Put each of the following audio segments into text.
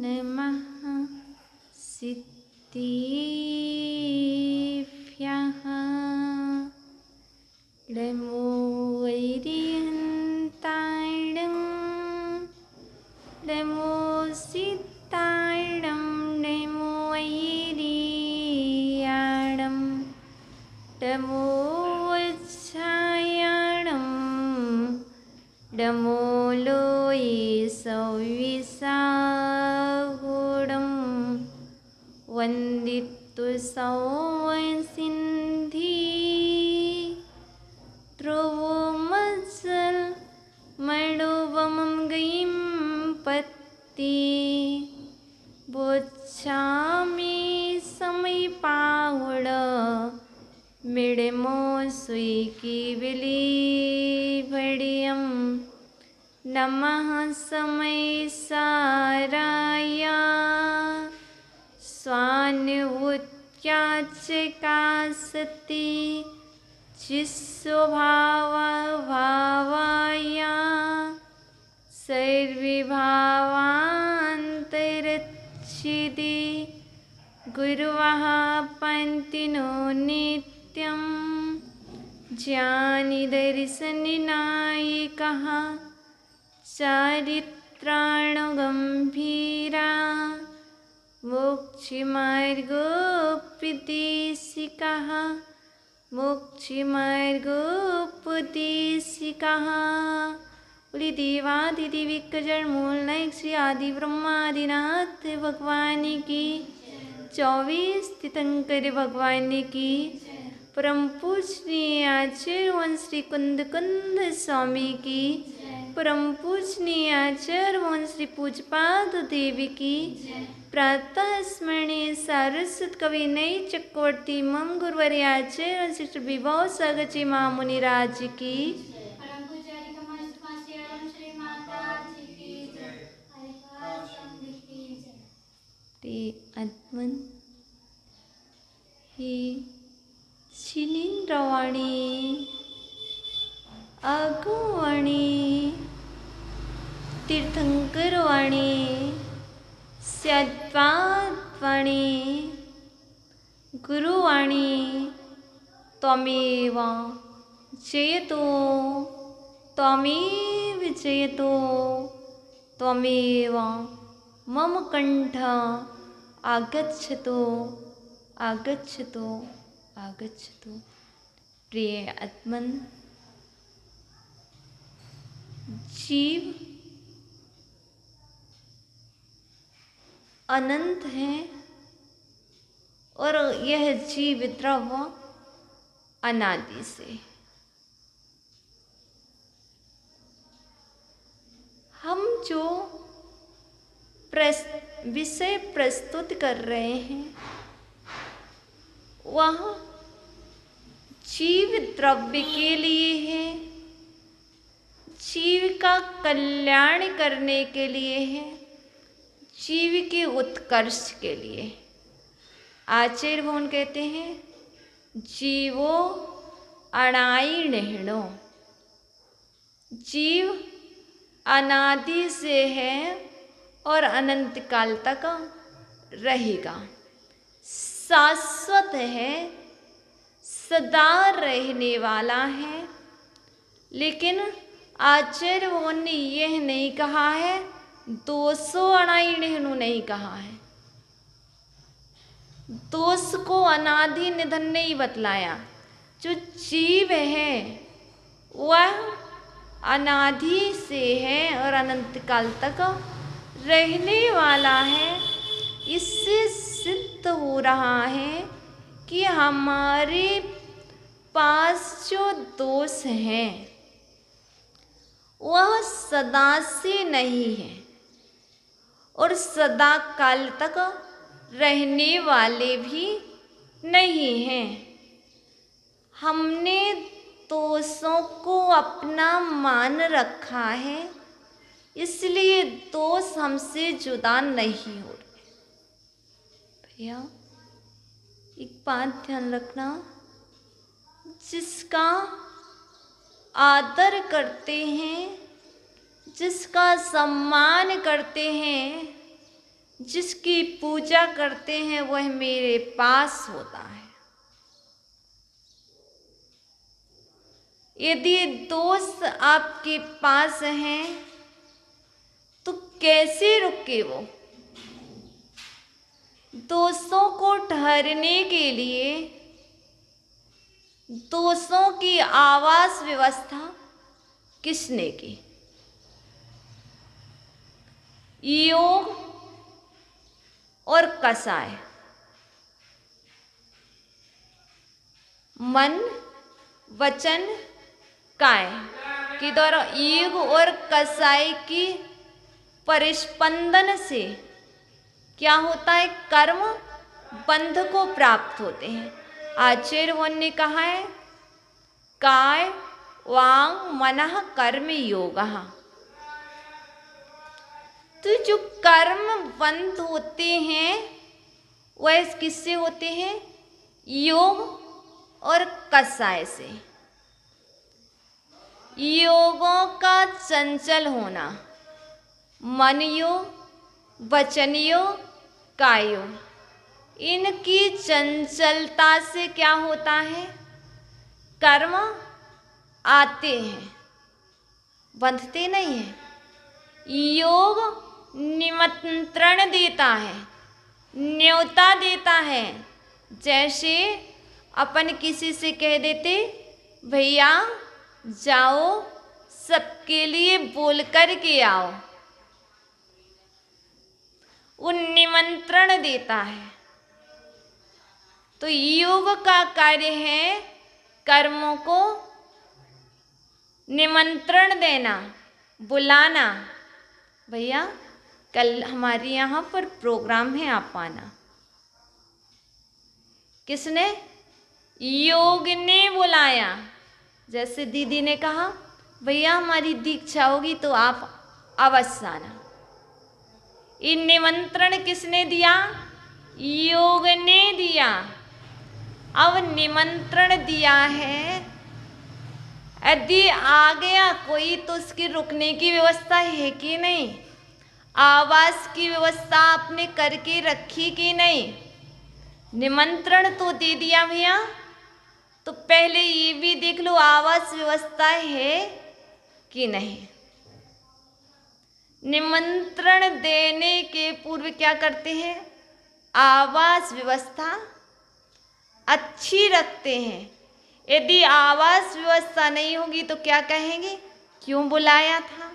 नमः सिद्धिभ्यः नमो वैरियन्ताणं नमो सिद्धाणं नमो वैरियाणं नमो वत्सायाणं नमो लोये सविसाहुडं वन्दितु सौसिन्धी ध्रुवमत्सल मणुवमं गयिं पत्ति बोच्छामि समीपाहुड मिडमो सुईकी बिली भडियं नमः समय साराया स्वानुभूत्याचकासति चिस्वभाव भावाया सर्विभावान्तरच्छिदि गुरुवः पन्तिनो नित्यं ज्ञानिदर्शननायकः चारित्राणगम्भीरा मोक्षमार्गोपदेशिकः मोक्षमार्गोपदेशिकः बोली देवादिदेविकजन मूल नायक श्री आदि ब्रह्मादिनाथ भगवान की 24 तीर्थंकर भगवान की परम पूजनीय आचार्य वन श्री कुंद कुंद स्वामी की परम पूजनीय आचार्य वन श्री पूजपाद देवी की प्रातः स्मरणीय सारस्वत कवि नई चक्रवर्ती मम गुरुवर्य आचार्य श्री विभव सागची महामुनि राज की आत्मन ही शिलींद्रवाणी आगुवाणी तीर्थंकरवाणी स्याद्वादवाणी गुरुवाणी त्वमेव जयतो त्वमेव जयतो त्वमेव मम कंठ आगच्छतु आगच्छतु आगच्छतु। प्रिय आत्मन, जीव अनंत है और यह जीव द्रव अनादि से। हम जो विषय प्रस्तुत कर रहे हैं वह जीव द्रव्य के लिए है, जीव का कल्याण करने के लिए है, जीव के उत्कर्ष के लिए। आचार्य भगवान कहते हैं जीवो अनादिर्णो, जीव अनादि से है और अनंत काल तक रहेगा, शाश्वत है, सदा रहने वाला है। लेकिन आचार्य भगवान ने यह नहीं कहा है, 200 अनादिर्णो नहीं कहा है, दोष को अनादि निधन नहीं बतलाया। जो जीव है वह अनादि से है और अनंत काल तक रहने वाला है। इससे सिद्ध हो रहा है कि हमारे पास जो दोष हैं वह सदा से नहीं है और सदा काल तक रहने वाले भी नहीं हैं। हमने दोषों को अपना मान रखा है, इसलिए दोष हमसे जुदा नहीं हो रहे। भैया एक बात ध्यान रखना, जिसका आदर करते हैं, जिसका सम्मान करते हैं, जिसकी पूजा करते हैं वह मेरे पास होता है। यदि दोस्त आपके पास हैं तो कैसे रुके वो? दोस्तों को ठहरने के लिए दोस्तों की आवास व्यवस्था किसने की? योग और कसाय, मन वचन काय के द्वारा योग और कसाय की परिस्पंदन से क्या होता है? कर्म बंध को प्राप्त होते हैं। आचार्यवन ने कहा है काय वांग मनः कर्म योगः। तो जो कर्म बंध होते हैं वह किससे होते हैं? योग और कसाय से। योगों का चंचल होना, मन योग वचन योग काय योग, इनकी चंचलता से क्या होता है? कर्म आते हैं, बंधते नहीं हैं। योग निमंत्रण देता है, न्योता देता है। जैसे अपन किसी से कह देते भैया जाओ सबके लिए बोल कर के आओ, वो निमंत्रण देता है। तो योग का कार्य है कर्मों को निमंत्रण देना, बुलाना। भैया कल हमारे यहाँ पर प्रोग्राम है, आप आना। किसने? योग ने बुलाया। जैसे दीदी ने कहा भैया हमारी दीक्षा होगी तो आप अवश्य आना। ये निमंत्रण किसने दिया? योग ने दिया। अब निमंत्रण दिया है, यदि आ गया कोई तो उसकी रुकने की व्यवस्था है कि नहीं? आवास की व्यवस्था आपने करके रखी कि नहीं? निमंत्रण तो दे दिया भैया, तो पहले ये भी देख लो आवास व्यवस्था है कि नहीं। निमंत्रण देने के पूर्व क्या करते हैं? आवास व्यवस्था अच्छी रखते हैं। यदि आवास व्यवस्था नहीं होगी तो क्या कहेंगे? क्यों बुलाया था?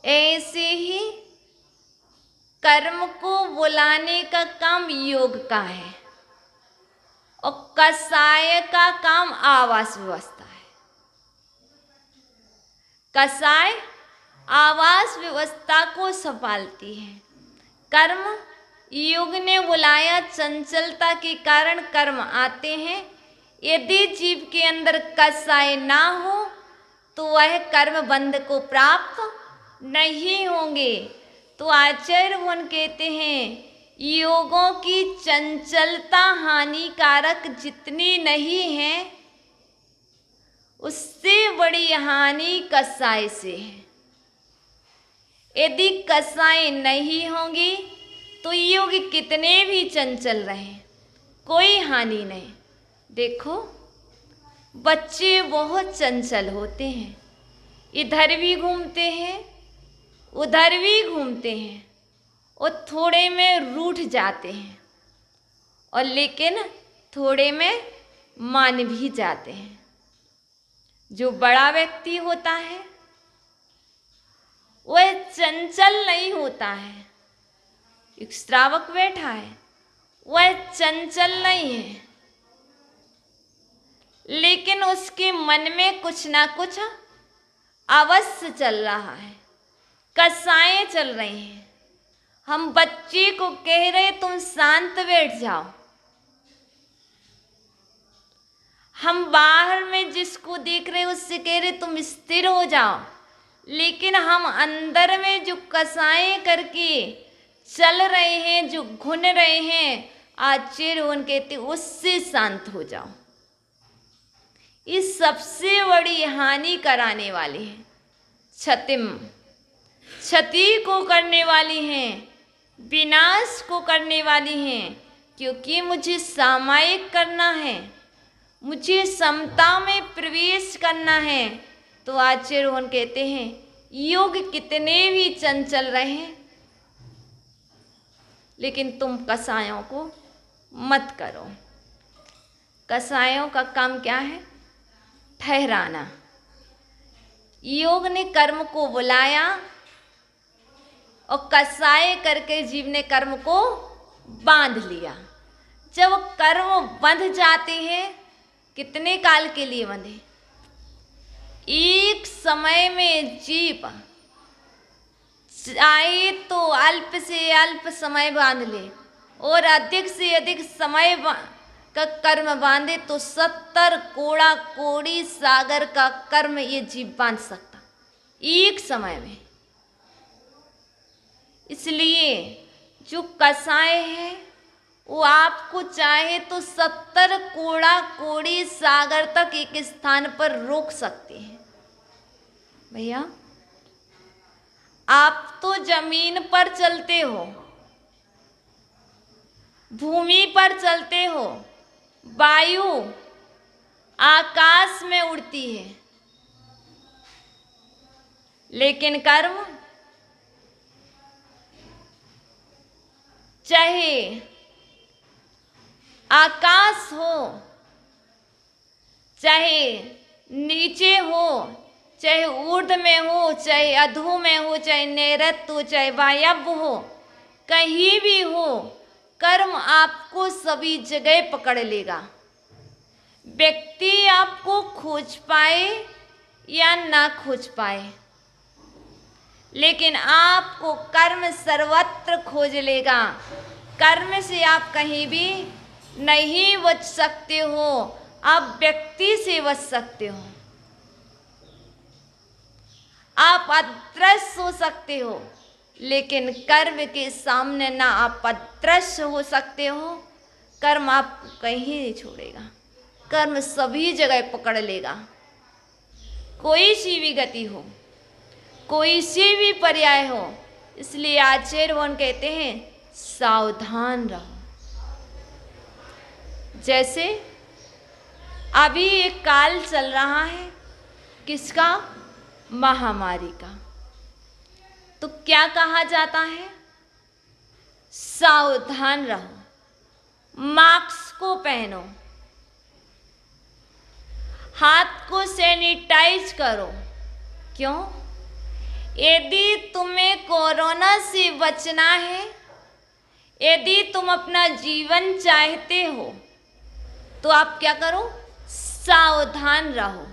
ऐसे ही कर्म को बुलाने का काम योग का है और कसाय का काम आवास व्यवस्था है। कसाय आवास व्यवस्था को संभालती है। कर्म योग ने बुलाया, चंचलता के कारण कर्म आते हैं। यदि जीव के अंदर कसाय ना हो तो वह कर्म बंध को प्राप्त नहीं होंगे। तो आचार्य वन कहते हैं योगों की चंचलता हानिकारक जितनी नहीं है उससे बड़ी हानि कसाय से है। यदि कसाय नहीं होंगी तो योग कितने भी चंचल रहें कोई हानि नहीं। देखो बच्चे बहुत चंचल होते हैं, इधर भी घूमते हैं उधर भी घूमते हैं और थोड़े में रूठ जाते हैं और लेकिन थोड़े में मान भी जाते हैं। जो बड़ा व्यक्ति होता है वह चंचल नहीं होता है। एक श्रावक बैठा है वह चंचल नहीं है, लेकिन उसके मन में कुछ ना कुछ अवश्य चल रहा है, कसाएं चल रही हैं। हम बच्चे को कह रहे तुम शांत बैठ जाओ, हम बाहर में जिसको देख रहे उससे कह रहे तुम स्थिर हो जाओ, लेकिन हम अंदर में जो कसाएं करके चल रहे हैं, जो घुन रहे हैं, आचार्य उन कहते उससे शांत हो जाओ। इस सबसे बड़ी हानि कराने वाली है। क्षतिम क्षति को करने वाली हैं, विनाश को करने वाली हैं, क्योंकि मुझे सामायिक करना है, मुझे समता में प्रवेश करना है। तो आचार्य रोहन कहते हैं योग कितने भी चंचल रहे, लेकिन तुम कसायों को मत करो। कसायों का काम क्या है? ठहराना। योग ने कर्म को बुलाया और कसाय करके जीव ने कर्म को बांध लिया। जब कर्म बंध जाते हैं, कितने काल के लिए बंधे? एक समय में जीव चाहे तो अल्प से अल्प समय बांध ले और अधिक से अधिक समय का कर्म बांधे तो 70 कोड़ा कोड़ी सागर का कर्म ये जीव बांध सकता एक समय में। इसलिए जो कसाय है वो आपको चाहे तो 70 कोड़ा कोड़ी सागर तक एक स्थान पर रोक सकते हैं। भैया आप तो जमीन पर चलते हो, भूमि पर चलते हो, वायु आकाश में उड़ती है, लेकिन कर्म चाहे आकाश हो, चाहे नीचे हो, चाहे ऊर्ध में हो, चाहे अधो में हो, चाहे नैऋत्य हो, चाहे वायव्य हो, कहीं भी हो, कर्म आपको सभी जगह पकड़ लेगा। व्यक्ति आपको खोज पाए या ना खोज पाए, लेकिन आपको कर्म सर्वत्र खोज लेगा। कर्म से आप कहीं भी नहीं बच सकते हो, आप व्यक्ति से बच सकते हो, आप अदृश्य हो सकते हो, लेकिन कर्म के सामने ना आप अदृश्य हो सकते हो। कर्म आपको कहीं नहीं छोड़ेगा, कर्म सभी जगह पकड़ लेगा। कोई सी भी गति हो, कोई सी भी पर्याय हो। इसलिए आचार्य रोहन कहते हैं सावधान रहो। जैसे अभी एक काल चल रहा है, किसका? महामारी का। तो क्या कहा जाता है? सावधान रहो, मास्क को पहनो, हाथ को सैनिटाइज करो। क्यों? यदि तुम्हें कोरोना से बचना है, यदि तुम अपना जीवन चाहते हो, तो आप क्या करो? सावधान रहो।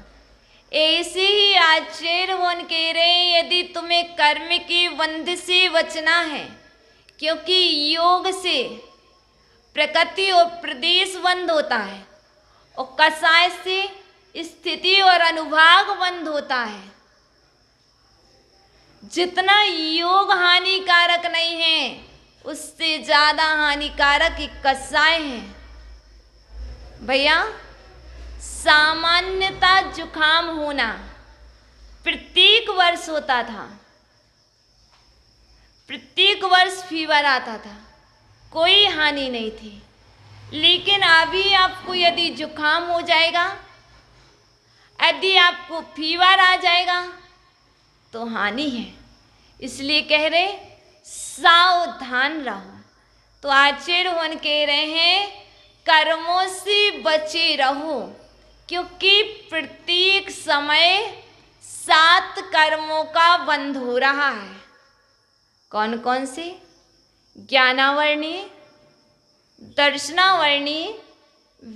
ऐसे ही आचार्य रोहन कह रहे हैं यदि तुम्हें कर्म के बंध से बचना है, क्योंकि योग से प्रकृति और प्रदेश बंद होता है और कसाय से स्थिति और अनुभाग बंद होता है। जितना योग हानिकारक नहीं है, उससे ज्यादा हानिकारक कसाय है। भैया सामान्यता जुखाम होना प्रत्येक वर्ष होता था, प्रत्येक वर्ष फीवर आता था, कोई हानि नहीं थी। लेकिन अभी आपको यदि जुखाम हो जाएगा, यदि आपको फीवर आ जाएगा तो हानि है। इसलिए कह रहे सावधान रहो। तो आचार्य रोहन कह रहे हैं कर्मों से बचे रहो, क्योंकि प्रत्येक समय 7 कर्मों का बंध हो रहा है। कौन कौन से? ज्ञानावर्णीय, दर्शनावर्णीय,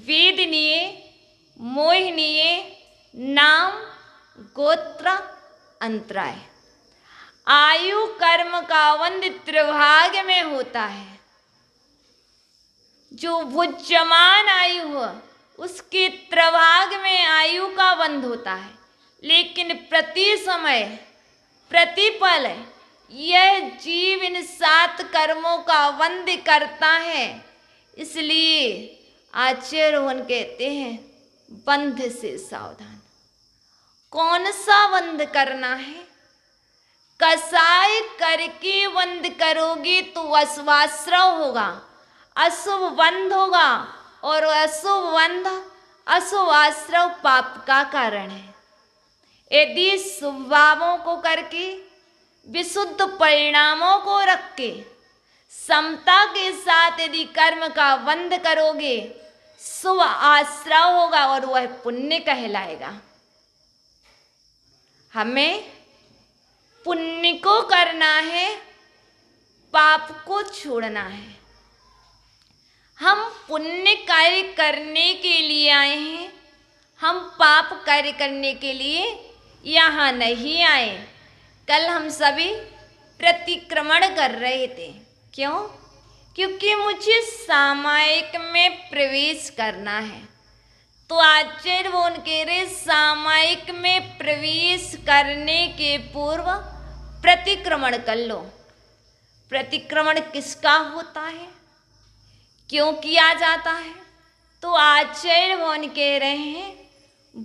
वेदनीय, मोहिनीय, नाम, गोत्र, अंतराय। आयु कर्म का बंध त्रिभाग में होता है। जो भुज्यमान आयु हो उसके त्रिभाग में आयु का बंध होता है, लेकिन प्रति समय प्रतिपल यह जीव इन 7 कर्मों का बंध करता है। इसलिए आचार्य रोहन कहते हैं बंध से सावधान। कौन सा बंध करना है? कसाय करके बंद करोगे तो अशुभाश्रव होगा, अशुभ बंध होगा, और अशुभ बंध अशुभ आश्रव पाप का कारण है। यदि शुभ भावों को करके विशुद्ध परिणामों को रख के समता के साथ यदि कर्म का बंध करोगे, शुभ आश्रव होगा और वह पुण्य कहलाएगा। हमें पुण्य को करना है, पाप को छोड़ना है। हम पुण्य कार्य करने के लिए आए हैं, हम पाप कार्य करने के लिए यहाँ नहीं आए। कल हम सभी प्रतिक्रमण कर रहे थे। क्यों? क्योंकि मुझे सामायिक में प्रवेश करना है। तो आचार्य बोल कह रहे सामायिक में प्रवेश करने के पूर्व प्रतिक्रमण कर लो। प्रतिक्रमण किसका होता है, क्यों किया जाता है? तो आचार्य बोल कह रहे हैं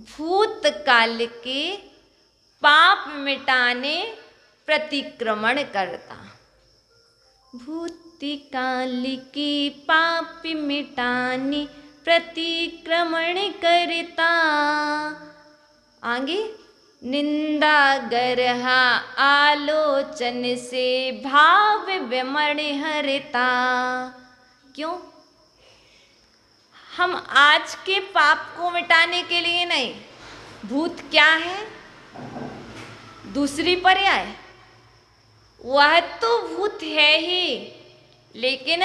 भूतकाल के पाप मिटाने प्रतिक्रमण करता। भूतकाल के पाप मिटाने प्रतिक्रमण करता। आगे निंदा गरहा आलोचन से भाव विमण हरता। क्यों? हम आज के पाप को मिटाने के लिए नहीं। भूत क्या है? दूसरी पर्याय, वह तो भूत है ही, लेकिन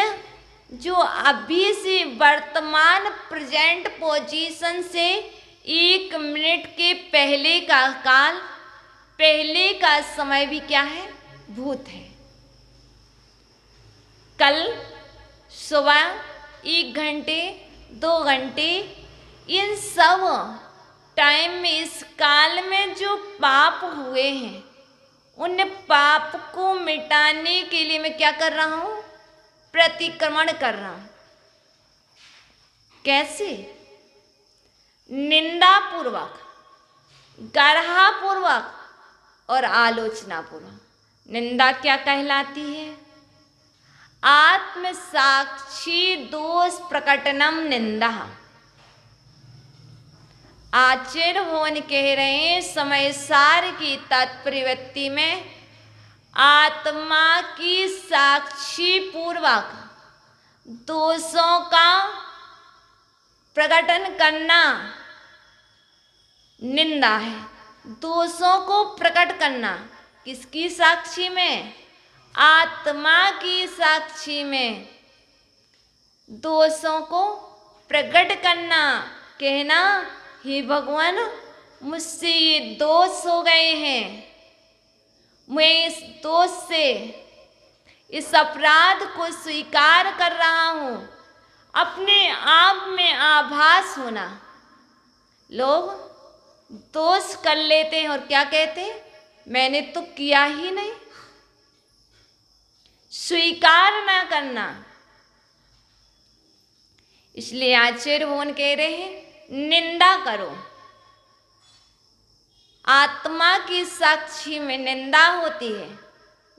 जो अभी से वर्तमान प्रेजेंट पोजीशन से 1 मिनट के पहले का काल, पहले का समय भी क्या है? भूत है। कल सुबह 1 घंटे 2 घंटे इन सब टाइम में, इस काल में जो पाप हुए हैं, उन पाप को मिटाने के लिए मैं क्या कर रहा हूं? प्रतिक्रमण कर रहा हूं। कैसे? निंदा पूर्वक, गरहा पूर्वक और आलोचना पूर्वक। निंदा क्या कहलाती है? आत्म साक्षी दोष प्रकटनम निंदा। आचार्य भवन कह रहे हैं समय सार की तात्पर्यवृत्ति में आत्मा की साक्षी पूर्वक दोषों का प्रकटन करना निंदा है। दोषों को प्रकट करना किसकी साक्षी में? आत्मा की साक्षी में दोषों को प्रकट करना, कहना हे भगवान मुझसे ये दोष हो गए हैं, मैं इस दोष से, इस अपराध को स्वीकार कर रहा हूं। अपने आप में आभास होना। लोग दोष कर लेते हैं और क्या कहते हैं? मैंने तो किया ही नहीं। स्वीकार ना करना। इसलिए आचार्य भवन कह रहे हैं निंदा करो। आत्मा की साक्षी में निंदा होती है,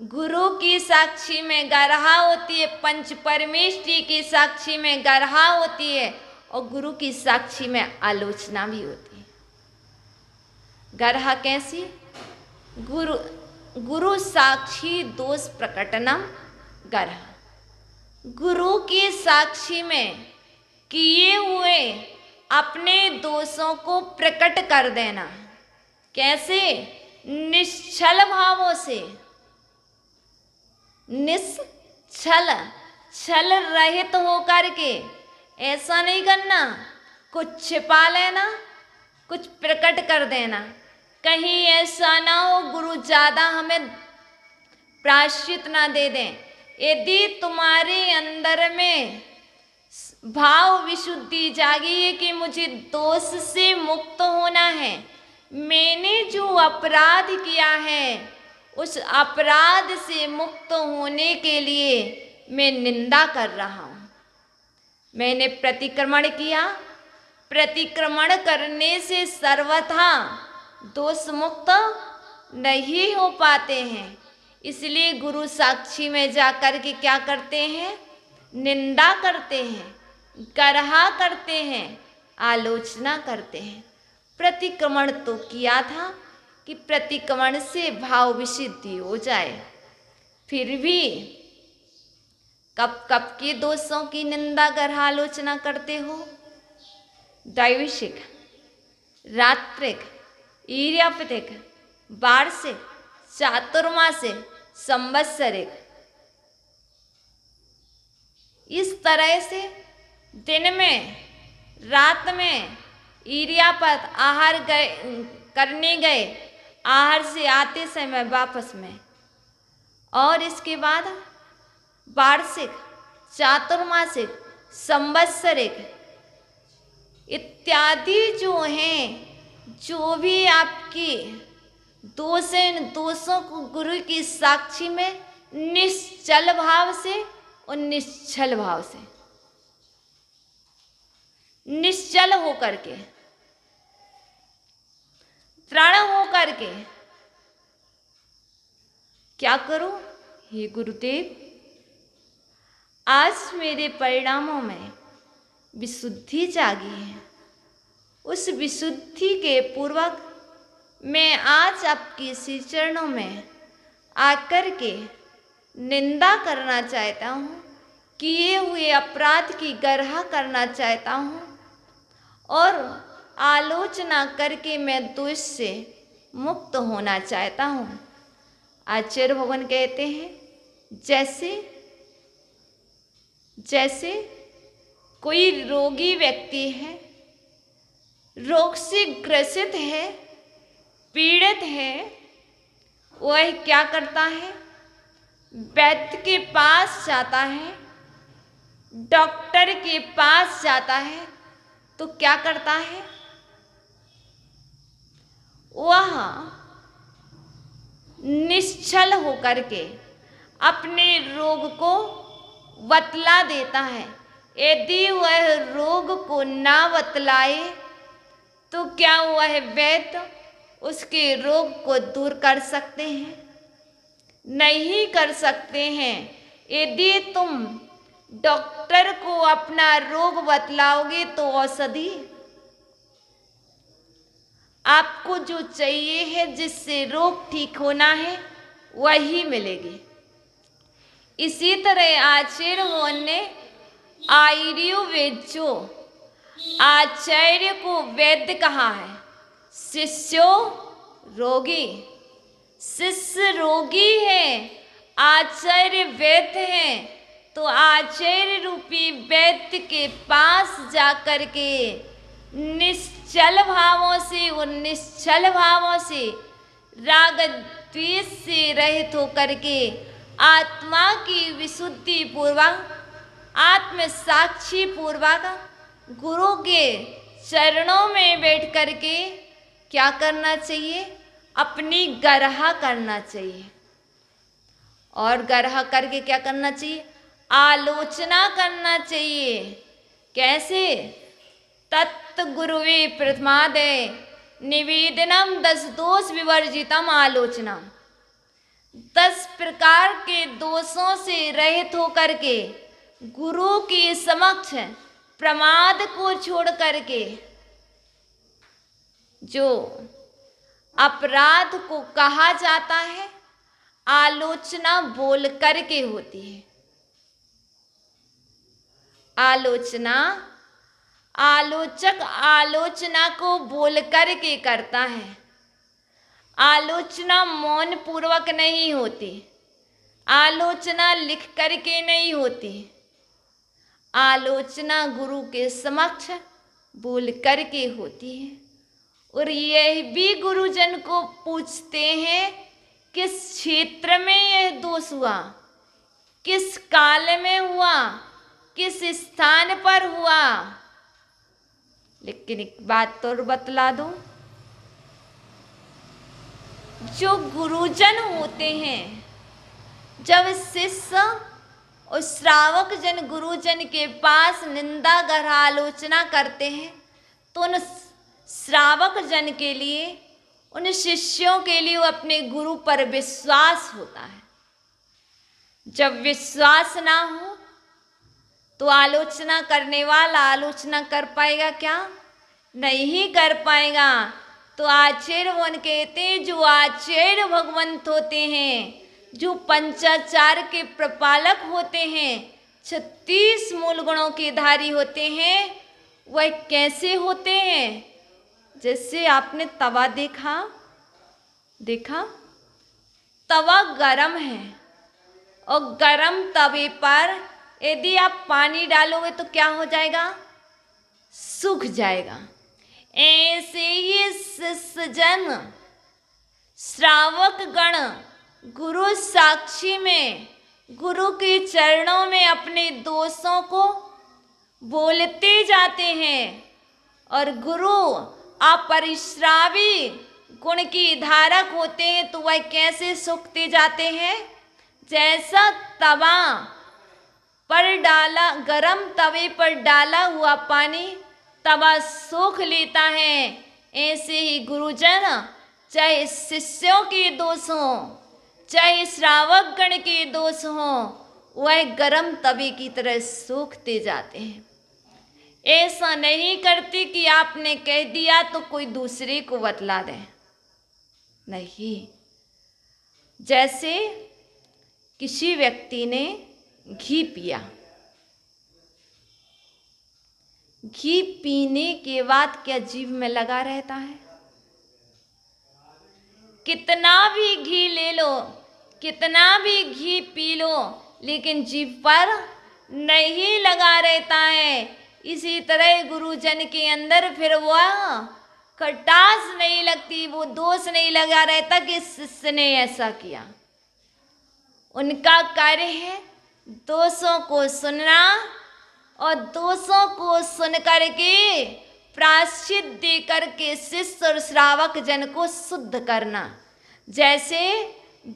गुरु की साक्षी में गरहा होती है, पंच परमेष्ठी की साक्षी में गरहा होती है, और गुरु की साक्षी में आलोचना भी होती है। गरहा कैसी? गुरु साक्षी दोष प्रकटनम गरहा। गुरु की साक्षी में किए हुए अपने दोषों को प्रकट कर देना। कैसे? निश्चल भावों से, निश्चल, छल रहित होकर के। ऐसा नहीं करना कुछ छिपा लेना, कुछ प्रकट कर देना। कहीं ऐसा ना हो गुरु ज्यादा हमें प्रायश्चित ना दे दें। यदि तुम्हारे अंदर में भाव विशुद्धि जागी है कि मुझे दोष से मुक्त होना है, मैंने जो अपराध किया है उस अपराध से मुक्त होने के लिए मैं निंदा कर रहा हूं। मैंने प्रतिक्रमण किया। प्रतिक्रमण करने से सर्वथा दोष मुक्त नहीं हो पाते हैं। इसलिए गुरु साक्षी में जाकर के क्या करते हैं? निंदा करते हैं, गरहा करते हैं, आलोचना करते हैं। प्रतिक्रमण तो किया था कि प्रतिक्रमण से भाव विशुद्धि हो जाए, फिर भी कब कब के दोषों की निंदा गरहा आलोचना करते हो? दैविशिक, रात्रिक, ईर्यापतिक, वार्षिक, चातुर्मासिक, संवत्सरिक, इस तरह से दिन में रात में ईर्यापत आहार करने गए, आहार से आते समय वापस में, और इसके बाद वार्षिक, चातुर्मासिक, संवत्सरिक इत्यादि जो हैं, जो भी आपकी दोष हैं, इन दोषों को गुरु की साक्षी में निश्चल भाव से और निश्चल भाव से, निश्चल होकर के, दृढ़ होकर के क्या करो? हे गुरुदेव, आज मेरे परिणामों में विशुद्धि जागी है, उस विशुद्धि के पूर्वक मैं आज आपके श्री चरणों में आकर के निंदा करना चाहता हूँ, किए हुए अपराध की गरहा करना चाहता हूँ, और आलोचना करके मैं दोष से मुक्त होना चाहता हूँ। आचार्य भगवान कहते हैं, जैसे कोई रोगी व्यक्ति है, रोग से ग्रसित है, पीड़ित है, वह क्या करता है? वैद्य के पास जाता है, डॉक्टर के पास जाता है, तो क्या करता है? वह निश्चल होकर के अपने रोग को बतला देता है। यदि वह रोग को ना बतलाए तो क्या वह वैद्य उसके रोग को दूर कर सकते हैं? नहीं कर सकते हैं। यदि तुम डॉक्टर को अपना रोग बतलाओगे तो औषधि आपको जो चाहिए है, जिससे रोग ठीक होना है, वही मिलेगी। इसी तरह आचार्य भगवान ने आयुर्वेद जो आचार्य को वैद्य कहा है, शिष्यो रोगी, शिष्य रोगी है, आचार्य वैद्य है, तो आचार्य रूपी वैद्य के पास जाकर के निश्चल भावों से, उन निश्चल भावों से, राग द्वेष से रहित होकर के आत्मा की विशुद्धि पूर्वक, आत्म साक्षी पूर्वक गुरु के चरणों में बैठ करके क्या करना चाहिए? अपनी गरहा करना चाहिए। और गरहा करके क्या करना चाहिए? आलोचना करना चाहिए। कैसे? तत् गुरुवे प्रथमादय निवेदनम 10 दोष विवर्जितम आलोचना। 10 प्रकार के दोषों से रहित होकर के गुरु के समक्ष प्रमाद को छोड़ करके, जो अपराध को कहा जाता है, आलोचना बोल करके होती है। आलोचना, आलोचक आलोचना को बोल करके करता है। आलोचना मौन पूर्वक नहीं होती, आलोचना लिख करके नहीं होती, आलोचना गुरु के समक्ष बोल करके होती है। और यह भी गुरुजन को पूछते हैं, किस क्षेत्र में यह दोष हुआ, किस काल में हुआ, किस स्थान पर हुआ। लेकिन एक बात तो बतला दूं, जो गुरुजन होते हैं, जब शिष्य और श्रावक जन गुरुजन के पास निंदा गरहा आलोचना करते हैं, तो उन श्रावक जन के लिए, उन शिष्यों के लिए वो अपने गुरु पर विश्वास होता है। जब विश्वास ना हो तो आलोचना करने वाला आलोचना कर पाएगा क्या? नहीं कर पाएगा। तो आचार्य वन कहते हैं, जो आचार्य भगवंत होते हैं, जो पंचाचार के प्रपालक होते हैं, 36 मूल गुणों के धारी होते हैं, वह कैसे होते हैं? जैसे आपने तवा देखा तवा गरम है और गरम तवे पर यदि आप पानी डालोगे तो क्या हो जाएगा? सूख जाएगा। ऐसे ही शिष्य जन श्रावक गण गुरु साक्षी में, गुरु के चरणों में अपने दोषों को बोलते जाते हैं और गुरु अपरिश्रावी गुण की धारक होते हैं, तो वह कैसे सूखते जाते हैं? जैसा तवा पर डाला, गरम तवे पर डाला हुआ पानी तवा सोख लेता है, ऐसे ही गुरुजन चाहे शिष्यों के दोष हों, चाहे श्रावक गण के दोष हों, वह गरम तवे की तरह सूखते जाते हैं। ऐसा नहीं करते कि आपने कह दिया तो कोई दूसरे को बतला दे, नहीं। जैसे किसी व्यक्ति ने घी पिया, घी पीने के बाद क्या जीभ में लगा रहता है? कितना भी घी ले लो, कितना भी घी पी लो, लेकिन जीभ पर नहीं लगा रहता है। इसी तरह गुरुजन के अंदर फिर वह खटास नहीं लगती, वो दोष नहीं लगा रहता कि शिष्य ने ऐसा किया। उनका कार्य है दोषों को सुनना और दोषों को सुन करके प्रायश्चित दे करके शिष्य और श्रावक जन को शुद्ध करना। जैसे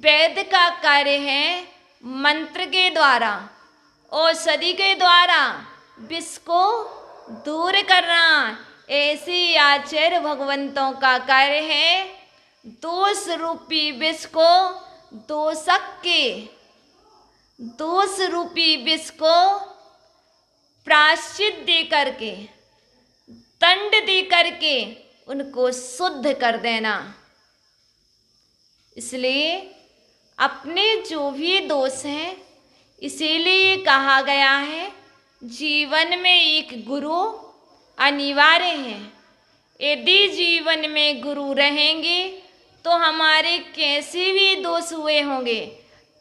वेद का कार्य है मंत्र के द्वारा, औषधि के द्वारा विष को दूर करना, ऐसे ही आचार्य भगवंतों का कार्य है दोष रूपी विष को, दोष रूपी विष को प्रायश्चित दे करके, दंड दे करके उनको शुद्ध कर देना। इसलिए अपने जो भी दोष हैं, इसीलिए कहा गया है जीवन में एक गुरु अनिवार्य है। यदि जीवन में गुरु रहेंगे तो हमारे कैसे भी दोष हुए होंगे,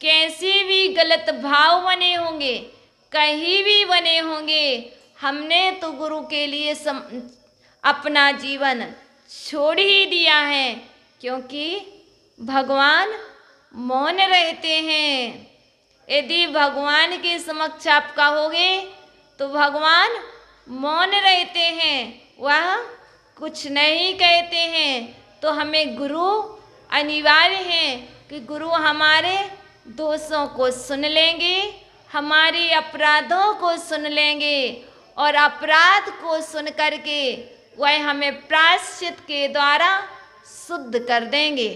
कैसे भी गलत भाव बने होंगे, कहीं भी बने होंगे, हमने तो गुरु के लिए अपना जीवन छोड़ ही दिया है, क्योंकि भगवान मौन रहते हैं। यदि भगवान के समक्ष आप कहोगे तो भगवान मौन रहते हैं, वह कुछ नहीं कहते हैं। तो हमें गुरु अनिवार्य है कि गुरु हमारे दोषों को सुन लेंगे, हमारे अपराधों को सुन लेंगे और अपराध को सुन करके वह हमें प्रायश्चित के द्वारा शुद्ध कर देंगे।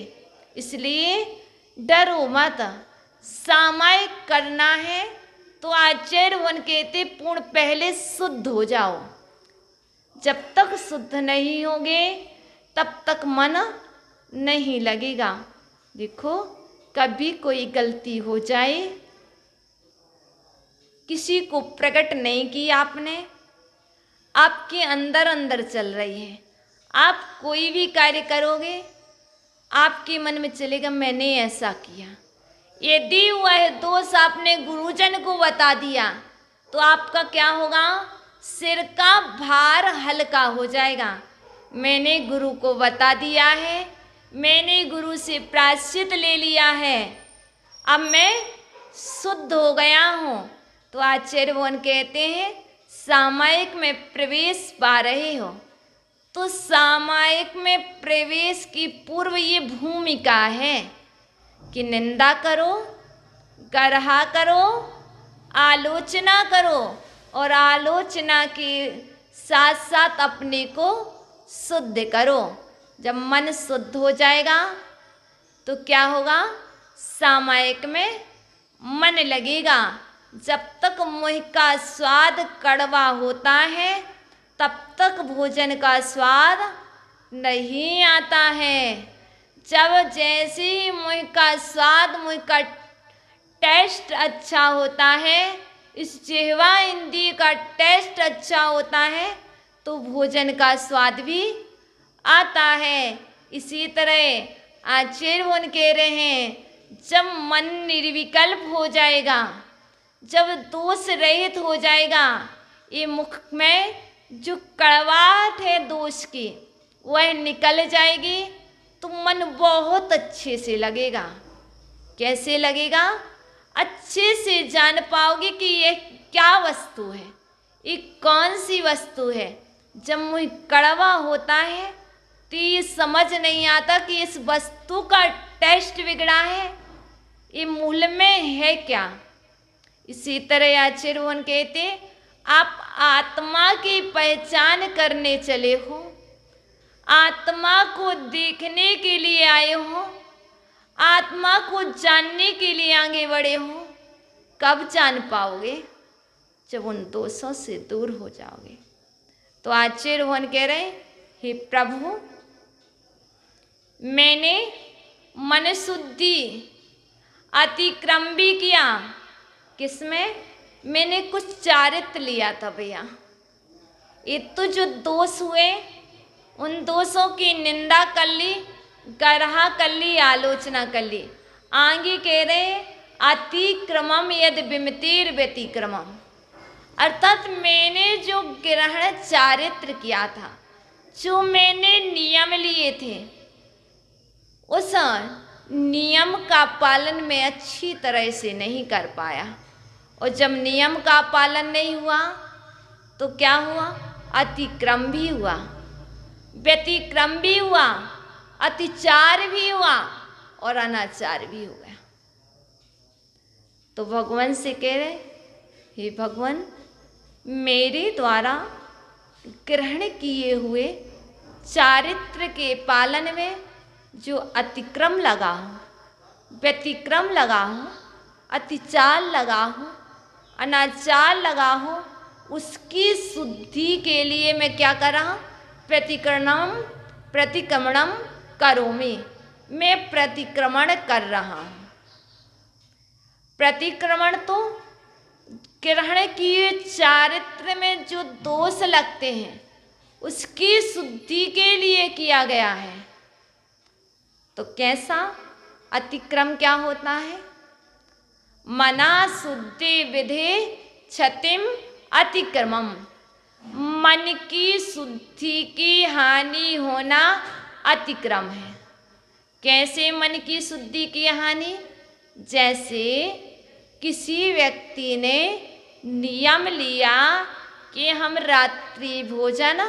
इसलिए डरो मत, सामायिक करना है तो आचार्य वन कहते पूर्ण पहले शुद्ध हो जाओ। जब तक शुद्ध नहीं होगे तब तक मन नहीं लगेगा। देखो कभी कोई गलती हो जाए, किसी को प्रकट नहीं की आपने, आपके अंदर अंदर चल रही है, आप कोई भी कार्य करोगे आपके मन में चलेगा मैंने ऐसा किया। यदि वह दोष आपने गुरुजन को बता दिया तो आपका क्या होगा? सिर का भार हल्का हो जाएगा। मैंने गुरु को बता दिया है, मैंने गुरु से प्रायश्चित ले लिया है, अब मैं शुद्ध हो गया हूँ। तो आचार्य वन कहते हैं सामायिक में प्रवेश पा रहे हो। तो सामायिक में प्रवेश की पूर्व ये भूमिका है कि निंदा करो, गरहा करो, आलोचना करो और आलोचना के साथ साथ अपने को शुद्ध करो। जब मन शुद्ध हो जाएगा तो क्या होगा? सामायिक में मन लगेगा। जब तक मुँह का स्वाद कड़वा होता है तब तक भोजन का स्वाद नहीं आता है। जब जैसे ही मुँह का स्वाद, मुँह का टेस्ट अच्छा होता है, इस जिह्वा इंद्रिय का टेस्ट अच्छा होता है तो भोजन का स्वाद भी आता है। इसी तरह आचार्य भगवान कह रहे हैं, जब मन निर्विकल्प हो जाएगा, जब दोष रहित हो जाएगा, ये मुख में जो कड़वाहट है दोष की वह निकल जाएगी तो मन बहुत अच्छे से लगेगा। कैसे लगेगा? अच्छे से जान पाओगे कि यह क्या वस्तु है, ये कौन सी वस्तु है। जब मुँह कड़वा होता है तो ये समझ नहीं आता कि इस वस्तु का टेस्ट बिगड़ा है, ये मूल में है क्या। इसी तरह आचार्य भगवान कहते, आप आत्मा की पहचान करने चले हो, आत्मा को देखने के लिए आए हो, आत्मा को जानने के लिए आगे बढ़े हो। कब जान पाओगे? जब उन दोषों से दूर हो जाओगे। तो आचार्य भगवान कह रहे, हे प्रभु, मैंने मन शुद्धि अतिक्रम भी किया। किसमें? मैंने कुछ चारित्र लिया था भैया। ये तो जो दोष हुए उन दोषों की निंदा कर ली, गरहा कर ली, आलोचना कर ली। आगे कह रहे, अतिक्रमम यद विमतिर व्यतिक्रमम, अर्थात मैंने जो ग्रहण चारित्र किया था, जो मैंने नियम लिए थे, उस नियम का पालन मैं अच्छी तरह से नहीं कर पाया। और जब नियम का पालन नहीं हुआ तो क्या हुआ? अतिक्रम भी हुआ, व्यतिक्रम भी हुआ, अतिचार भी हुआ और अनाचार भी हो गया। तो भगवान से कह रहे, हे भगवान, मेरे द्वारा ग्रहण किए हुए चारित्र के पालन में जो अतिक्रम लगा हो, व्यतिक्रम लगा हो, अतिचार लगा हो, अनाचार लगा हो, उसकी शुद्धि के लिए मैं क्या कर रहा हूँ? प्रतिक्रमणम करोमि, मैं प्रतिक्रमण कर रहा हूँ। प्रतिक्रमण तो ग्रहण किए चारित्र में जो दोष लगते हैं उसकी शुद्धि के लिए किया गया है। तो कैसा अतिक्रम क्या होता है? मना शुद्धि विधि क्षतिम अतिक्रमम, मन की शुद्धि की हानि होना अतिक्रम है। कैसे मन की शुद्धि की हानि? जैसे किसी व्यक्ति ने नियम लिया कि हम रात्रि भोजन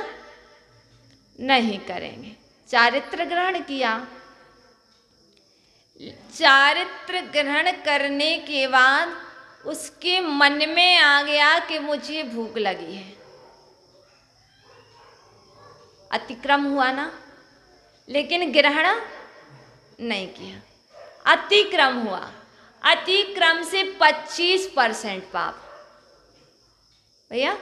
नहीं करेंगे, चारित्र ग्रहण किया। चारित्र ग्रहण करने के बाद उसके मन में आ गया कि मुझे भूख लगी है, अतिक्रम हुआ ना, लेकिन ग्रहण नहीं किया, अतिक्रम हुआ। अतिक्रम से 25% पाप। भैया,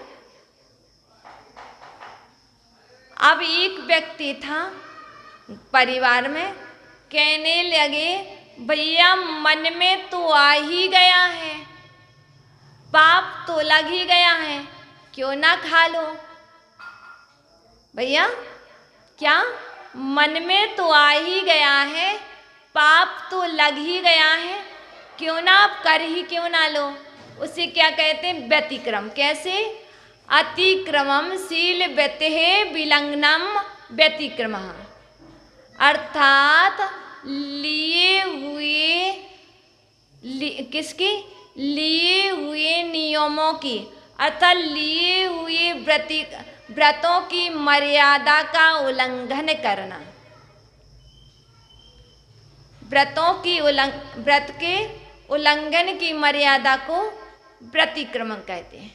अब एक व्यक्ति था परिवार में, कहने लगे, भैया मन में तो आ ही गया है, पाप तो लग ही गया है, क्यों ना खा लो। भैया, क्या मन में तो आ ही गया है, पाप तो लग ही गया है, क्यों ना आप कर ही क्यों ना लो। उसे क्या कहते हैं? व्यतिक्रम। कैसे? अतिक्रमम शील व्यतिः विलंघनम व्यतिक्रमः, अर्थात लिए हुए किसके? लिए हुए नियमों की, अर्थात लिए हुए व्रतों की मर्यादा का उल्लंघन करना। व्रत के उल्लंघन की मर्यादा को व्यतिक्रमण कहते हैं।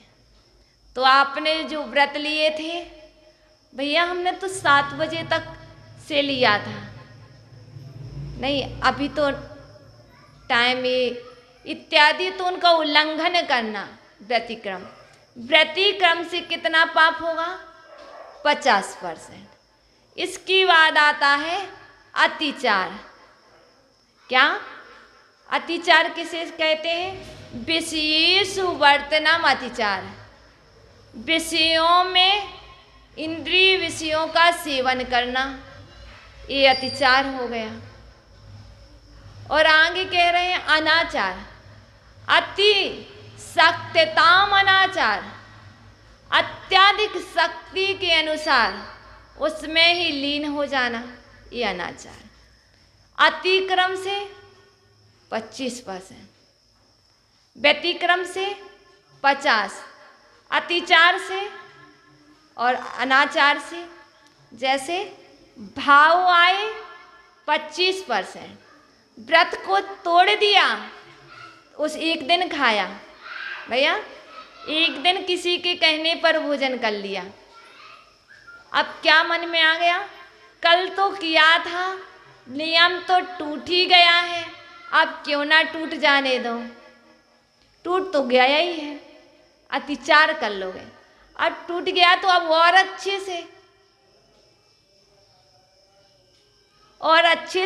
तो आपने जो व्रत लिए थे, भैया हमने तो 7 बजे तक से लिया था, नहीं अभी तो टाइम इत्यादि, तो उनका उल्लंघन करना व्यतिक्रम। व्यतिक्रम से कितना पाप होगा? 50%। इसके बाद आता है अतिचार। क्या? अतिचार किसे कहते हैं? विषयेषु वर्तनम अतिचार। विषयों में, इंद्रिय विषयों का सेवन करना, ये अतिचार हो गया। और आगे कह रहे हैं अनाचार। अति शक्तिताम अनाचार, अत्यधिक शक्ति के अनुसार उसमें ही लीन हो जाना, ये अनाचार। अतिक्रम से 25%, व्यतिक्रम से 50%, अतिचार से और अनाचार से जैसे भाव आए 25%, व्रत को तोड़ दिया, उस एक दिन खाया, भैया एक दिन किसी के कहने पर भोजन कर लिया, अब क्या मन में आ गया? कल तो किया था, नियम तो टूट ही गया है, अब क्यों ना टूट जाने दो। टूट तो गया ही है, अतिचार कर लोगे। अब टूट गया तो अब और अच्छे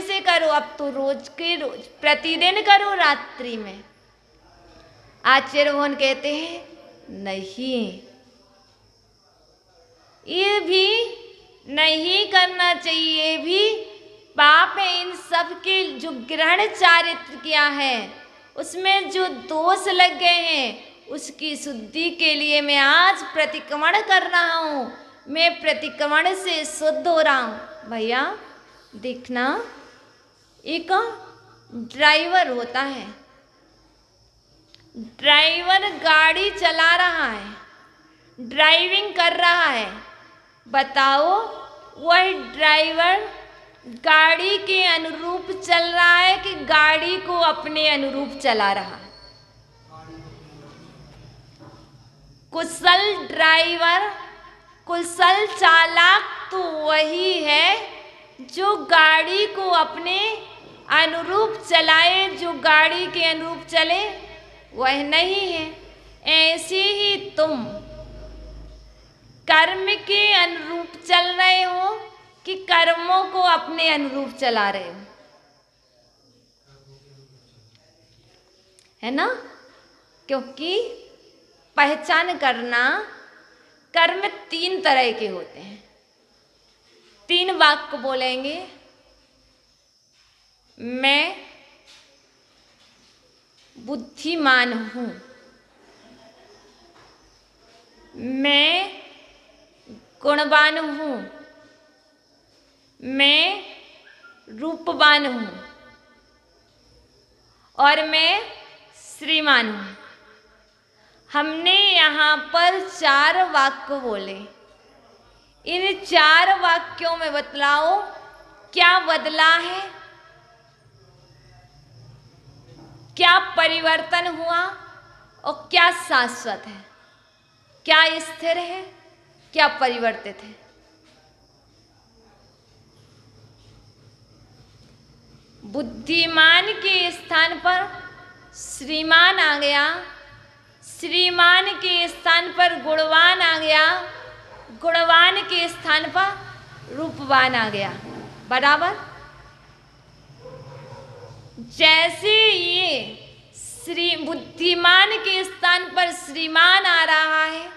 से करो। अब तो रोज के रोज प्रतिदिन करो रात्रि में। आचार्य भगवान कहते हैं नहीं, ये भी नहीं करना चाहिए, ये भी पाप है। इन सब के जो ग्रहण चारित्र किया है उसमें जो दोष लग गए हैं, उसकी शुद्धि के लिए मैं आज प्रतिक्रमण कर रहा हूँ, मैं प्रतिक्रमण से शुद्ध हो रहा हूँ। भैया देखना, एक ड्राइवर होता है, ड्राइवर गाड़ी चला रहा है, ड्राइविंग कर रहा है। बताओ वह ड्राइवर गाड़ी के अनुरूप चल रहा है कि गाड़ी को अपने अनुरूप चला रहा है? कुशल ड्राइवर, कुशल चालक तो वही है जो गाड़ी को अपने अनुरूप चलाए, जो गाड़ी के अनुरूप चले, वह नहीं है। ऐसे ही तुम कर्म के अनुरूप चल रहे हो कि कर्मों को अपने अनुरूप चला रहे हो, है ना? क्योंकि पहचान करना, कर्म 3 तरह के होते हैं। 3 वाक्य बोलेंगे, मैं बुद्धिमान हूँ, मैं गुणवान हूँ, मैं रूपवान हूँ और मैं श्रीमान हूँ। हमने यहाँ पर 4 वाक्य बोले। इन 4 वाक्यों में बतलाओ क्या बदला है, क्या परिवर्तन हुआ और क्या शाश्वत है, क्या स्थिर है, क्या परिवर्तित है। बुद्धिमान के स्थान पर श्रीमान आ गया, श्रीमान के स्थान पर गुणवान आ गया, गुणवान के स्थान पर रूपवान आ गया। बराबर? जैसे ये बुद्धिमान के स्थान पर श्रीमान आ रहा है,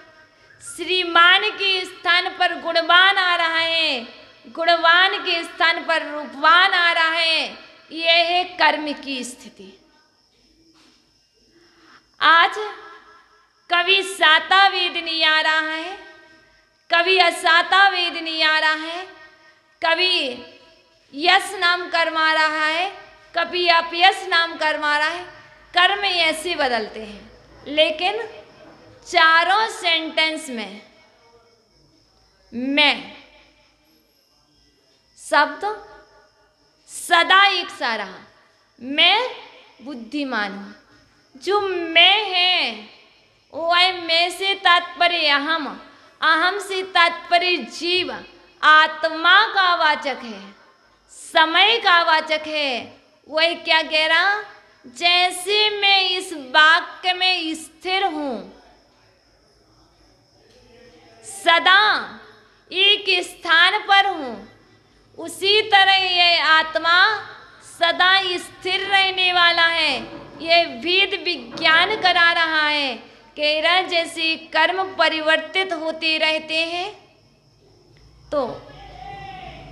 श्रीमान के स्थान पर गुणवान आ रहा है, गुणवान के स्थान पर रूपवान आ रहा है, यह है कर्म की स्थिति। आज कभी साता वेद नहीं आ रहा है, कभी असाता वेद नहीं आ रहा है, कभी यश नाम कर्म आ रहा है, कभी अपयश नाम कर्म आ रहा है। कर्म ऐसे बदलते हैं, लेकिन चारों सेंटेंस में मैं शब्द सदा एक सा रहा। मैं बुद्धिमान हूँ। जो मैं है वह मैं से तात्पर्य अहम, अहम से तात्पर्य जीव, आत्मा का वाचक है, समय का वाचक है। वह क्या कह रहा? जैसे मैं इस वाक्य में स्थिर हूं, सदा एक स्थान पर हूं, उसी तरह यह आत्मा सदा स्थिर रहने वाला है। यह वेद विज्ञान करा रहा है। कह रहा जैसे कर्म परिवर्तित होते रहते हैं, तो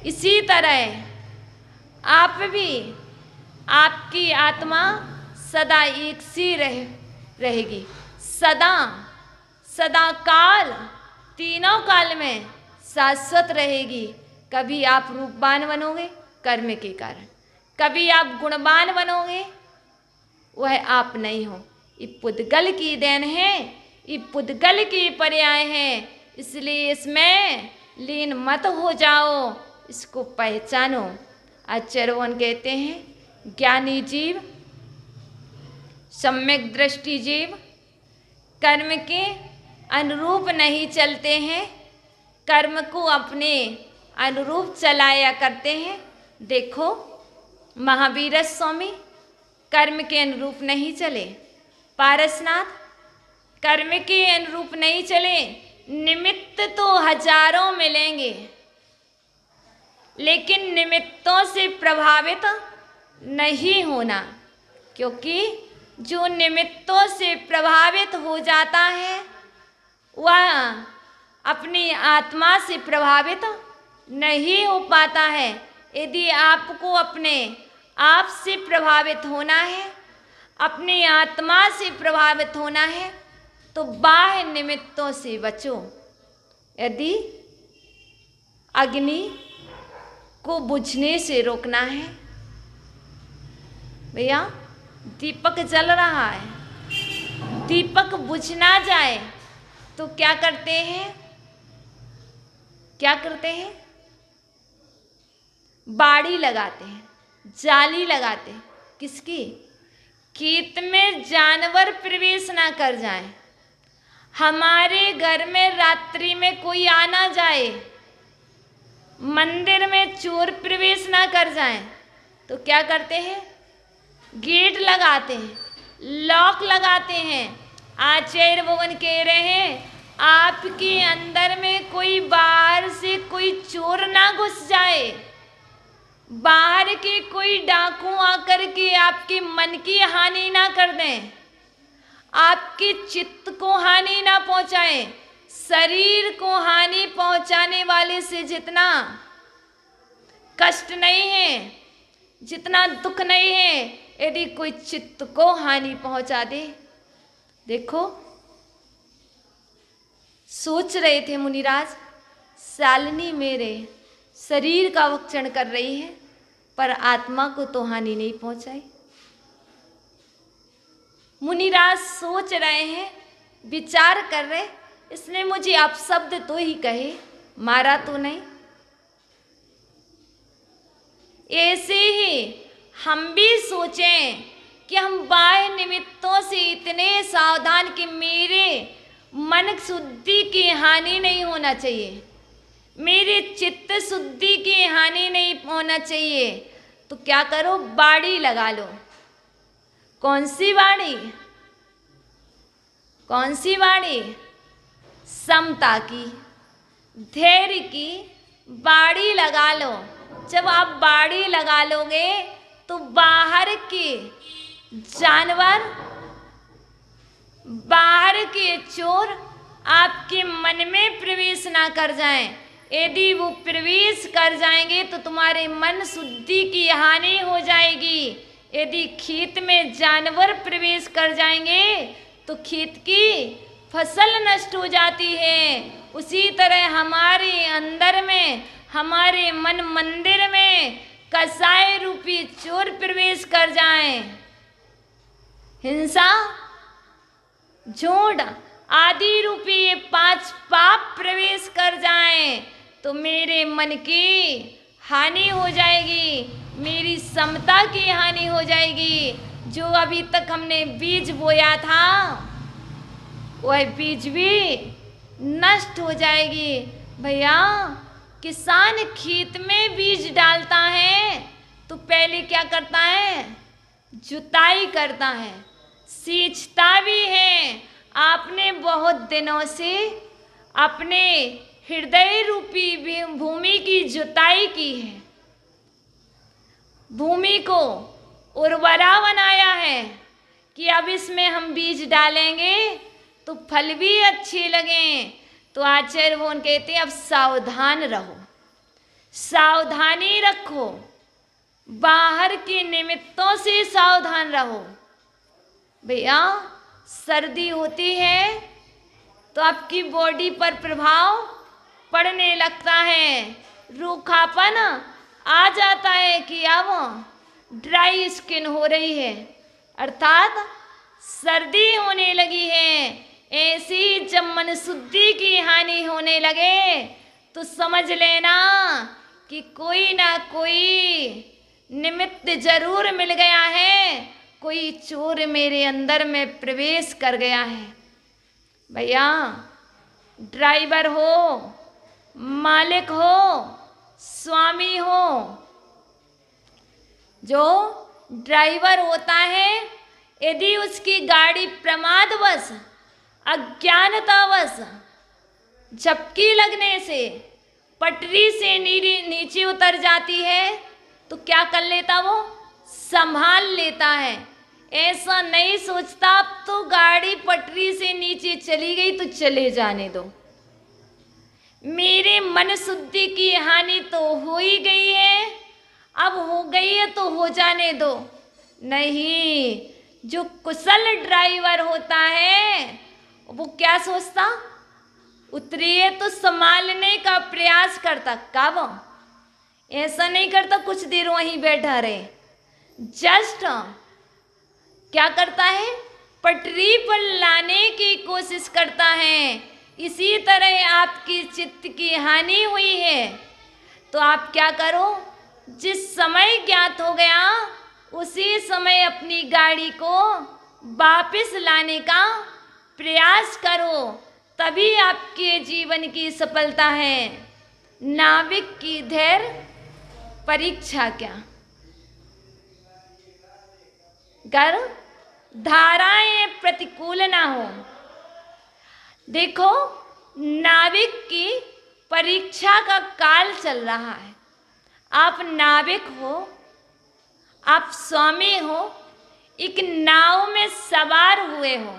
इसी तरह आप भी, आपकी आत्मा सदा एक सी रहेगी। सदा काल, तीनों काल में शाश्वत रहेगी। कभी आप रूपवान बनोगे कर्म के कारण, कभी आप गुणवान बनोगे, वह आप नहीं हो। ये पुद्गल की देन है, ये पुद्गल की पर्याय है। इसलिए इसमें लीन मत हो जाओ, इसको पहचानो। आचार्यवन कहते हैं ज्ञानी जीव, सम्यक दृष्टि जीव कर्म के अनुरूप नहीं चलते हैं, कर्म को अपने अनुरूप चलाया करते हैं। देखो महावीर स्वामी कर्म के अनुरूप नहीं चले, पारसनाथ कर्म के अनुरूप नहीं चले। निमित्त तो हजारों मिलेंगे, लेकिन निमित्तों से प्रभावित नहीं होना, क्योंकि जो निमित्तों से प्रभावित हो जाता है वह अपनी आत्मा से प्रभावित नहीं हो पाता है। यदि आपको अपने आप से प्रभावित होना है, अपनी आत्मा से प्रभावित होना है, तो बाह्य निमित्तों से बचो। यदि अग्नि को बुझने से रोकना है, भैया दीपक जल रहा है, दीपक बुझ ना जाए तो क्या करते हैं? बाड़ी लगाते हैं, जाली लगाते हैं। किसकी? खेत में जानवर प्रवेश ना कर जाए, हमारे घर में रात्रि में कोई आ ना जाए, मंदिर में चोर प्रवेश ना कर जाए, तो क्या करते हैं? गेट लगाते हैं, लॉक लगाते हैं। आचार्य भगवान कह रहे हैं आपके अंदर में कोई बाहर से कोई चोर ना घुस जाए, बाहर के कोई डाकू आकर के आपके मन की हानि ना कर दें, आपके चित्त को हानि ना पहुंचाए। शरीर को हानि पहुंचाने वाले से जितना कष्ट नहीं है, जितना दुख नहीं है, यदि कोई चित्त को हानि पहुंचा दे। देखो सोच रहे थे मुनिराज, शालिनी मेरे शरीर का भक्षण कर रही है पर आत्मा को तो हानि नहीं पहुंचाई। मुनिराज सोच रहे हैं, विचार कर रहे, इसने मुझे अपशब्द तो ही कहे, मारा तो नहीं। ऐसे ही हम भी सोचें कि हम बाह्य निमित्तों से इतने सावधान कि मेरे मन शुद्धि की हानि नहीं होना चाहिए, मेरे चित्त शुद्धि की हानि नहीं होना चाहिए। तो क्या करो? बाड़ी लगा लो। कौन सी बाड़ी? कौन सी बाड़ी? समता की, धैर्य की बाड़ी लगा लो। जब आप बाड़ी लगा लोगे तो बाहर के जानवर, बाहर के चोर आपके मन में प्रवेश ना कर जाएं। यदि वो प्रवेश कर जाएंगे तो तुम्हारे मन शुद्धि की हानि हो जाएगी। यदि खेत में जानवर प्रवेश कर जाएंगे तो खेत की फसल नष्ट हो जाती है। उसी तरह हमारे अंदर में, हमारे मन मंदिर में कसाई रूपी चोर प्रवेश कर जाएं, हिंसा, झूठ आदि रूपी ये 5 पाप प्रवेश कर जाएं, तो मेरे मन की हानि हो जाएगी, मेरी समता की हानि हो जाएगी। जो अभी तक हमने बीज बोया था वह बीज भी नष्ट हो जाएगी। भैया किसान खेत में बीज डालता है तो पहले क्या करता है? जुताई करता है, सींचता भी है। आपने बहुत दिनों से अपने हृदय रूपी भूमि की जुताई की है, भूमि को उर्वरा बनाया है कि अब इसमें हम बीज डालेंगे तो फल भी अच्छे लगें। तो आचार्य वो कहते हैं अब सावधान रहो, सावधानी रखो, बाहर के निमित्तों से सावधान रहो। भैया सर्दी होती है तो आपकी बॉडी पर प्रभाव पड़ने लगता है, रूखापन आ जाता है कि अब ड्राई स्किन हो रही है, अर्थात सर्दी होने लगी है। ऐसी जब मन शुद्धि की हानि होने लगे तो समझ लेना कि कोई ना कोई निमित्त जरूर मिल गया है, कोई चोर मेरे अंदर में प्रवेश कर गया है। भैया ड्राइवर हो, मालिक हो, स्वामी हो, जो ड्राइवर होता है यदि उसकी गाड़ी प्रमादवश अज्ञानतावश झपकी लगने से पटरी से नीचे उतर जाती है तो क्या कर लेता, वो संभाल लेता है। ऐसा नहीं सोचता अब तो गाड़ी पटरी से नीचे चली गई तो चले जाने दो, मेरे मन शुद्धि की हानि तो हो ही गई है, अब हो गई है तो हो जाने दो। नहीं, जो कुशल ड्राइवर होता है वो क्या सोचता, उतरिए तो संभालने का प्रयास करता, कब ऐसा नहीं करता कुछ देर वहीं बैठा रहे, जस्ट क्या करता है, पटरी पर लाने की कोशिश करता है। इसी तरह आपकी चित्त की हानि हुई है तो आप क्या करो, जिस समय ज्ञात हो गया उसी समय अपनी गाड़ी को वापस लाने का प्रयास करो, तभी आपके जीवन की सफलता है। नाविक की धैर्य परीक्षा क्या, गर धाराएं प्रतिकूल ना हो। देखो नाविक की परीक्षा का काल चल रहा है, आप नाविक हो, आप स्वामी हो, एक नाव में सवार हुए हो।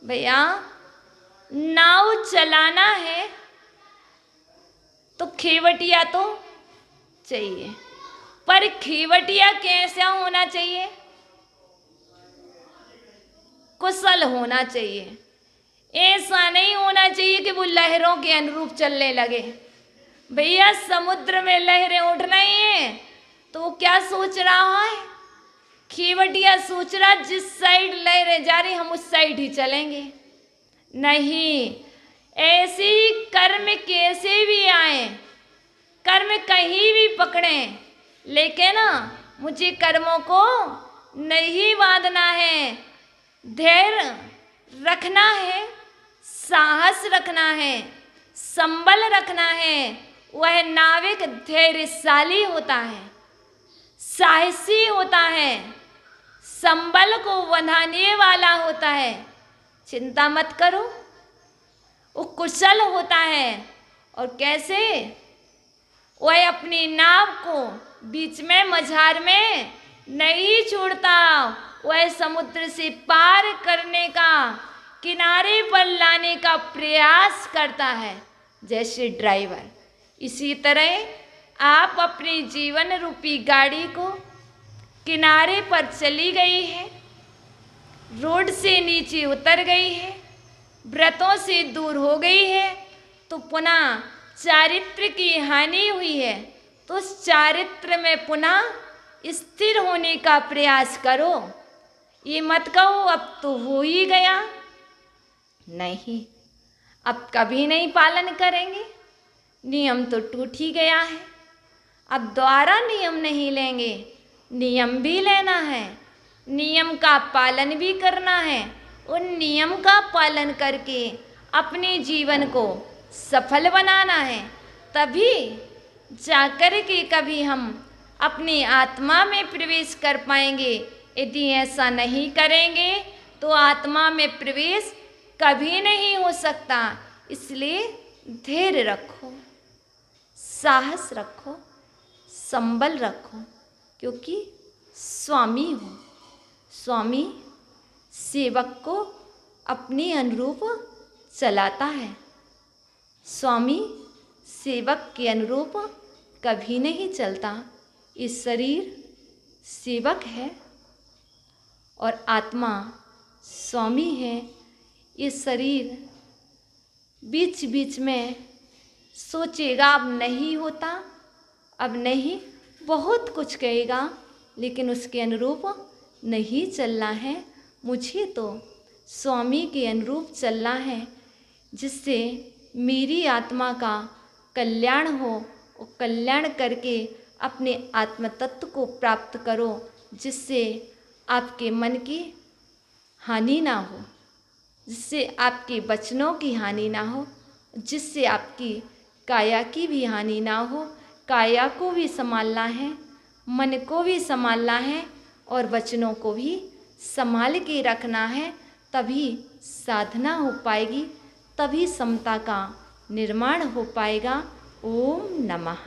भैया नाव चलाना है तो खेवटिया तो चाहिए, पर खेवटिया कैसा होना चाहिए, कुशल होना चाहिए। ऐसा नहीं होना चाहिए कि वो लहरों के अनुरूप चलने लगे। भैया समुद्र में लहरें उठ रही हैं तो वो क्या सोच रहा है, खेवटिया सोच रहा जिस साइड लहरें जा रही हम उस साइड ही चलेंगे। नहीं, ऐसे ही कर्म कैसे भी आए, कर्म कहीं भी पकड़ें, लेकिन मुझे कर्मों को नहीं बांधना है, धैर्य रखना है, साहस रखना है, संबल रखना है। वह नाविक धैर्यशाली होता है, साहसी होता है, संबल को बंधाने वाला होता है। चिंता मत करो, वो कुशल होता है। और कैसे, वह अपनी नाव को बीच में मझार में नहीं छोड़ता, वह समुद्र से पार करने का, किनारे पर लाने का प्रयास करता है जैसे ड्राइवर। इसी तरह आप अपनी जीवन रूपी गाड़ी को किनारे पर चली गई है, रोड से नीचे उतर गई है, व्रतों से दूर हो गई है, तो पुनः चारित्र की हानि हुई है, तो उस चारित्र में पुनः स्थिर होने का प्रयास करो। ये मत कहो अब तो हो ही गया, नहीं, अब कभी नहीं पालन करेंगे, नियम तो टूट ही गया है, अब दोबारा नियम नहीं लेंगे। नियम भी लेना है, नियम का पालन भी करना है, उन नियम का पालन करके अपने जीवन को सफल बनाना है, तभी जाकर के कभी हम अपनी आत्मा में प्रवेश कर पाएंगे। यदि ऐसा नहीं करेंगे तो आत्मा में प्रवेश कभी नहीं हो सकता। इसलिए धैर्य रखो, साहस रखो, संबल रखो, क्योंकि स्वामी हो। स्वामी सेवक को अपने अनुरूप चलाता है। स्वामी सेवक के अनुरूप कभी नहीं चलता। ये शरीर सेवक है और आत्मा स्वामी है। ये शरीर बीच बीच में सोचेगा अब नहीं होता, अब नहीं, बहुत कुछ कहेगा, लेकिन उसके अनुरूप नहीं चलना है। मुझे तो स्वामी के अनुरूप चलना है, जिससे मेरी आत्मा का कल्याण हो और कल्याण करके अपने आत्म तत्व को प्राप्त करो, जिससे आपके मन की हानि ना हो, जिससे आपके वचनों की हानि ना हो, जिससे आपकी काया की भी हानि ना हो। काया को भी संभालना है, मन को भी संभालना है और वचनों को भी संभाल के रखना है। तभी साधना हो पाएगी, तभी समता का निर्माण हो पाएगा। ओम नमः।